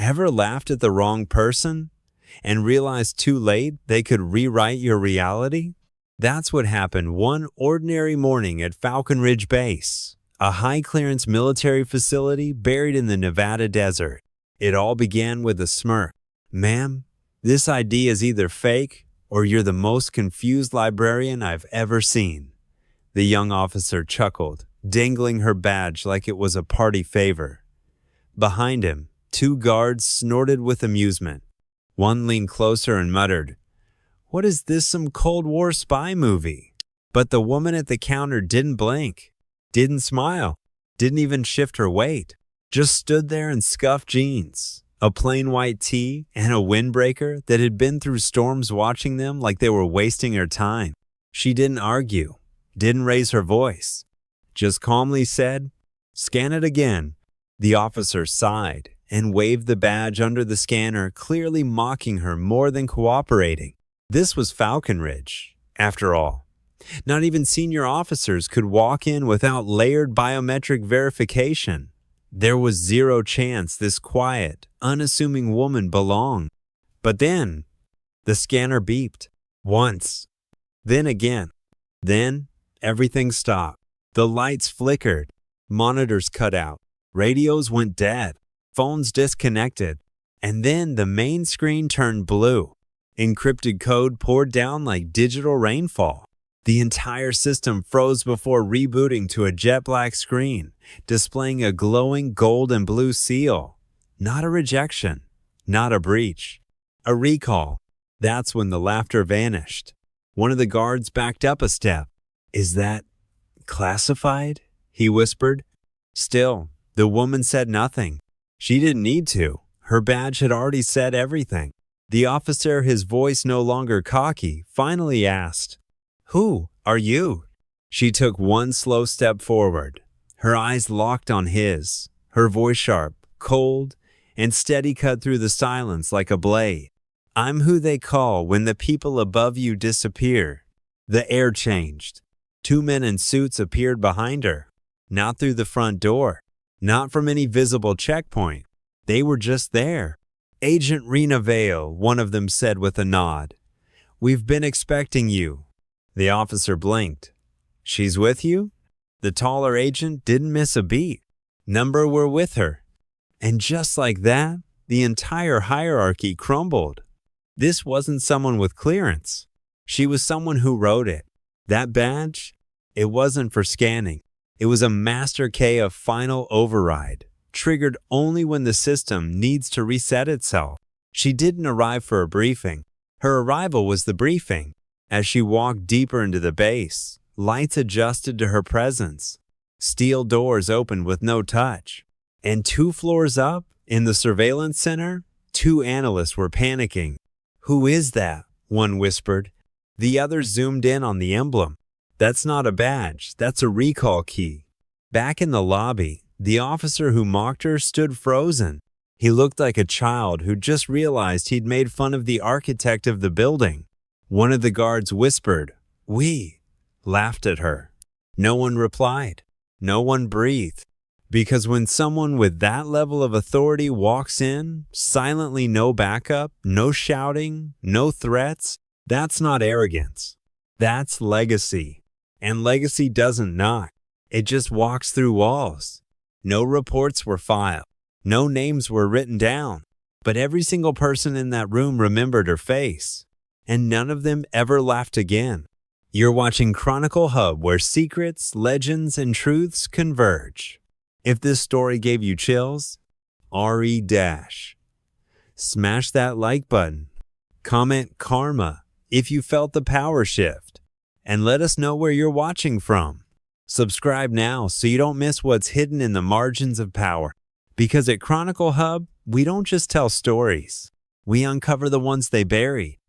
Ever laughed at the wrong person and realized too late they could rewrite your reality? That's what happened one ordinary morning at Falcon Ridge Base, a high-clearance military facility buried in the Nevada desert. It all began with a smirk. "Ma'am, this ID is either fake or you're the most confused librarian I've ever seen." The young officer chuckled, dangling her badge like it was a party favor. Behind him, two guards snorted with amusement. One leaned closer and muttered, "What is this, some Cold War spy movie?" But the woman at the counter didn't blink, didn't smile, didn't even shift her weight, just stood there in scuffed jeans, a plain white tee, and a windbreaker that had been through storms watching them like they were wasting her time. She didn't argue, didn't raise her voice, just calmly said, "Scan it again." The officer sighed and waved the badge under the scanner, clearly mocking her more than cooperating. This was Falcon Ridge, after all. Not even senior officers could walk in without layered biometric verification. There was zero chance this quiet, unassuming woman belonged. But then, the scanner beeped. Once. Then again. Then, everything stopped. The lights flickered. Monitors cut out. Radios went dead. Phones disconnected. And then the main screen turned blue. Encrypted code poured down like digital rainfall. The entire system froze before rebooting to a jet black screen, displaying a glowing gold and blue seal. Not a rejection, not a breach, a recall. That's when the laughter vanished. One of the guards backed up a step. "Is that classified?" he whispered. Still, the woman said nothing. She didn't need to. Her badge had already said everything. The officer, his voice no longer cocky, finally asked, "Who are you?" She took one slow step forward, her eyes locked on his, her voice sharp, cold, and steady cut through the silence like a blade. "I'm who they call when the people above you disappear." The air changed. Two men in suits appeared behind her, not through the front door, not from any visible checkpoint. They were just there. "Agent Rena Vale," one of them said with a nod. "We've been expecting you." The officer blinked. "She's with you?" The taller agent didn't miss a beat. "Number were with her." And just like that, the entire hierarchy crumbled. This wasn't someone with clearance. She was someone who wrote it. That badge, it wasn't for scanning. It was a master key of final override, triggered only when the system needs to reset itself. She didn't arrive for a briefing. Her arrival was the briefing. As she walked deeper into the base, lights adjusted to her presence. Steel doors opened with no touch. And 2 floors up, in the surveillance center, 2 analysts were panicking. "Who is that?" one whispered. The others zoomed in on the emblem. "That's not a badge, that's a recall key." Back in the lobby, the officer who mocked her stood frozen. He looked like a child who just realized he'd made fun of the architect of the building. One of the guards whispered, "We," laughed at her. No one replied. No one breathed. Because when someone with that level of authority walks in, silently, no backup, no shouting, no threats, that's not arrogance. That's legacy. And legacy doesn't knock. It just walks through walls. No reports were filed. No names were written down. But every single person in that room remembered her face. And none of them ever laughed again. You're watching Chronicle Hub, where secrets, legends, and truths converge. If this story gave you chills, RE-. Smash that like button. Comment karma if you felt the power shift. And let us know where you're watching from. Subscribe now so you don't miss what's hidden in the margins of power. Because at Chronicle Hub, we don't just tell stories. We uncover the ones they buried.